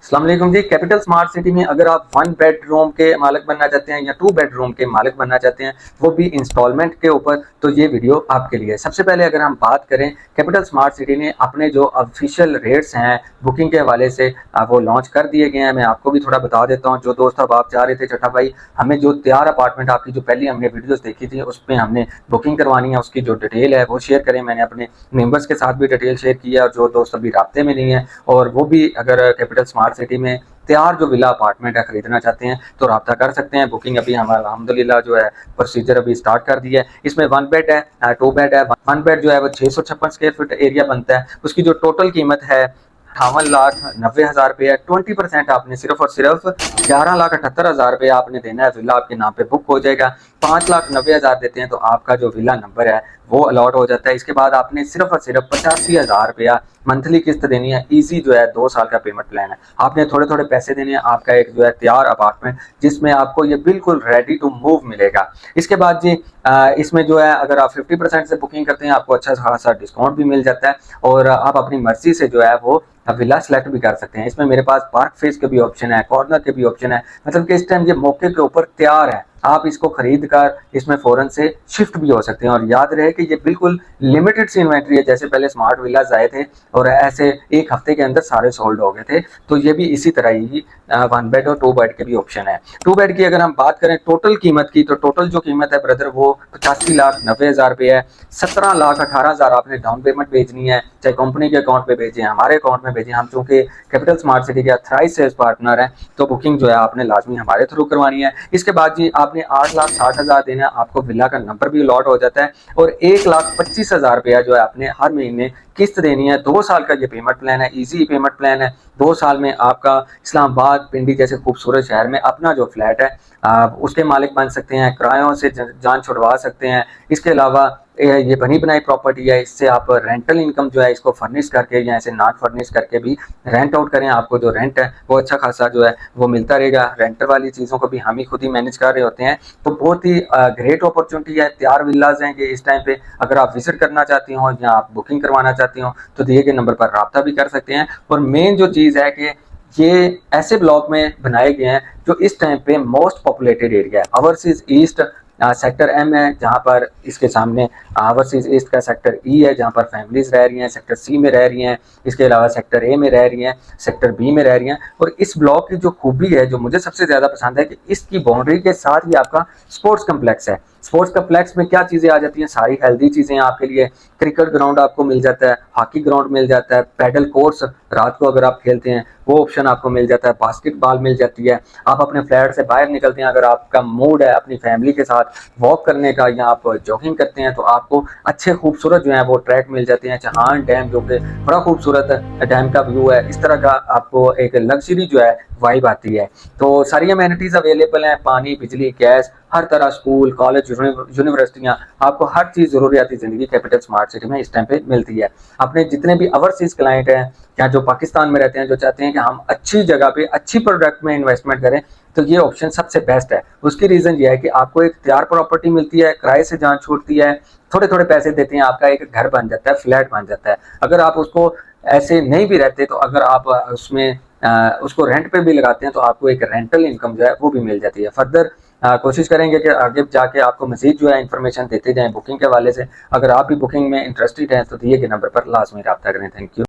अस्सलाम वालेकुम जी। Capital smart city में अगर आप 1 बेडरूम के मालिक बनना चाहते हैं या 2 बेडरूम के मालिक बनना चाहते हैं, वो भी इंस्टॉलमेंट के ऊपर, तो ये वीडियो आपके लिए। सबसे पहले अगर हम बात करें, कैपिटल स्मार्ट सिटी ने अपने जो ऑफिशियल रेट्स हैं बुकिंग के हवाले से वो लॉन्च कर दिए गए हैं। मैं आपको भी थोड़ा बता देता हूँ। जो दोस्त अब आप चाह रहे थे छठा भाई हमें जो तैयार अपार्टमेंट आपकी जो पहले हमने वीडियोस देखी थी उसमें हमने बुकिंग करवानी है, उसकी जो डिटेल है वो शेयर करें। मैंने अपने मेंबर्स के साथ भी डिटेल शेयर की है, और जो दोस्त अभी राब्ते में नहीं है और वो भी अगर कैपिटल स्मार्ट सिटी में तैयार जो विला अपार्टमेंट है खरीदना चाहते हैं तो राब्ता कर सकते हैं। बुकिंग अभी हमारा अल्हम्दुलिल्लाह जो है प्रोसीजर अभी स्टार्ट कर दिया है। इसमें 1 बेड है, 2 बेड है। 1 बेड जो है वो 656 स्क्वायर फीट एरिया बनता है। उसकी जो टोटल कीमत है 58,90,000 रुपये है। 20% आपने सिर्फ और सिर्फ 11,78,000 रुपये आपने देना है। विला आपके नाम पे बुक हो जाएगा। 5,90,000 देते हैं तो आपका जो विला नंबर है वो अलॉट हो जाता है। इसके बाद आपने सिर्फ और सिर्फ 85,000 रुपया मंथली किस्त देनी है। इजी जो है 2 साल का पेमेंट प्लान है। आपने थोड़े थोड़े पैसे देने हैं, आपका एक जो है तैयार अपार्टमेंट जिसमें आपको ये बिल्कुल रेडी टू मूव मिलेगा। इसके बाद जी इसमें जो है अगर आप 50% से बुकिंग करते हैं आपको अच्छा खासा डिस्काउंट भी मिल जाता है, और आप अपनी मर्जी से जो है वो विला सेलेक्ट भी कर सकते हैं। इसमें मेरे पास पार्क फेस के भी ऑप्शन है, कॉर्नर के भी ऑप्शन है। मतलब कि इस टाइम ये मौके के ऊपर तैयार है, आप इसको खरीद कर इसमें फौरन से शिफ्ट भी हो सकते हैं। और याद रहे कि ये बिल्कुल लिमिटेड सी इन्वेंट्री है। जैसे पहले स्मार्ट विलाज आए थे और ऐसे एक हफ्ते के अंदर सारे सोल्ड हो गए थे, तो ये भी इसी तरह ही 1 बेड और 2 बेड के भी ऑप्शन है। 2 बेड की अगर हम बात करें टोटल कीमत की, तो टोटल जो कीमत है ब्रदर वो 85,90,000 रुपये है। 17,18,000 आपने डाउन पेमेंट भेजनी है, चाहे कंपनी के अकाउंट पे भेजें, हमारे अकाउंट में भेजें। हम चूंकि कैपिटल स्मार्ट सिटी के ऑथराइज्ड सेल्स पार्टनर हैं तो बुकिंग जो है आपने लाजमी हमारे थ्रू करवानी है। इसके बाद जी आपने 8,60,000 देना, आपको विला का नंबर भी अलॉट हो जाता है, और 1,25,000 रुपया जो है आपने हर महीने किस्त देनी है। 2 साल का ये पेमेंट प्लान है, इजी पेमेंट प्लान है। 2 साल में आपका इस्लामाबाद पिंडी जैसे खूबसूरत शहर में अपना जो फ्लैट है आप उसके मालिक बन सकते हैं, किरायों से जान छुड़वा सकते हैं। इसके अलावा ये बनी बनाई प्रॉपर्टी है, इससे आप रेंटल इनकम जो है इसको फर्निश करके या ऐसे नॉट फर्निश करके भी रेंट आउट करें, आपको जो रेंट है वो अच्छा खासा जो है वो मिलता रहेगा। रेंटर वाली चीज़ों को भी हम ही खुद ही मैनेज कर रहे होते हैं। तो बहुत ही ग्रेट अपॉर्चुनिटी है। तैयार विलाज हैं कि इस टाइम पे अगर आप विजिट करना चाहती हो या आप बुकिंग करवाना चाहती हो तो दिए गए नंबर पर रब्ता भी कर सकते हैं। और मेन जो चीज़ है कि ये ऐसे ब्लॉक में बनाए गए हैं जो इस टाइम पे मोस्ट पॉपुलेटेड एरिया है। ओवरसीज ईस्ट सेक्टर एम है जहाँ पर इसके सामने ओवरसीज ईस्ट का सेक्टर ई है जहाँ पर फैमिलीज रह रही हैं, सेक्टर सी में रह रही हैं, इसके अलावा सेक्टर ए में रह रही हैं, सेक्टर बी में रह रही हैं। और इस ब्लॉक की जो खूबी है जो मुझे सबसे ज़्यादा पसंद है कि इसकी बाउंड्री के साथ ही आपका स्पोर्ट्स कम्प्लेक्स है। स्पोर्ट्स कम्प्लेक्स में क्या चीज़ें आ जाती हैं, सारी हेल्दी चीज़ें आपके लिए। क्रिकेट ग्राउंड आपको मिल जाता है, हॉकी ग्राउंड मिल जाता है, पैडल कोर्स रात को अगर आप खेलते हैं वो ऑप्शन आपको मिल जाता है, बास्केटबॉल मिल जाती है। आप अपने फ्लैट से बाहर निकलते हैं, अगर आपका मूड है अपनी फैमिली के साथ वॉक करने का या आप जॉगिंग करते हैं तो आपको अच्छे खूबसूरत जो है वो ट्रैक मिल जाते हैं। चहान डैम जो कि बड़ा खूबसूरत डैम का व्यू है, इस तरह का आपको एक लग्जरी जो है वाइब आती है। तो सारी अमेनिटीज अवेलेबल हैं, पानी, बिजली, गैस, हर तरह, स्कूल, कॉलेज, यूनिवर्सिटियाँ, आपको हर चीज़ ज़रूरियाती ज़िंदगी कैपिटल स्मार्ट सिटी में इस टाइम पे मिलती है। अपने जितने भी ओवरसीज क्लाइंट हैं या जो पाकिस्तान में रहते हैं जो चाहते हैं कि हम अच्छी जगह पे अच्छी प्रोडक्ट में इन्वेस्टमेंट करें, तो ये ऑप्शन सबसे बेस्ट है। उसकी रीज़न ये है कि आपको एक तैयार प्रॉपर्टी मिलती है, किराए से जान छूटती है, थोड़े थोड़े पैसे देते हैं, आपका एक घर बन जाता है, फ्लैट बन जाता है। अगर आप उसको ऐसे नहीं भी रहते तो अगर आप उसमें उसको रेंट पे भी लगाते हैं तो आपको एक रेंटल इनकम जो है वो भी मिल जाती है। फर्दर कोशिश करेंगे कि आगे जाके आपको मजीद जो है इन्फॉर्मेशन देते जाएं बुकिंग के हवाले से। अगर आप भी बुकिंग में इंटरेस्टेड हैं तो दिए गए नंबर पर लाजमी रब्ता करें। Thank you.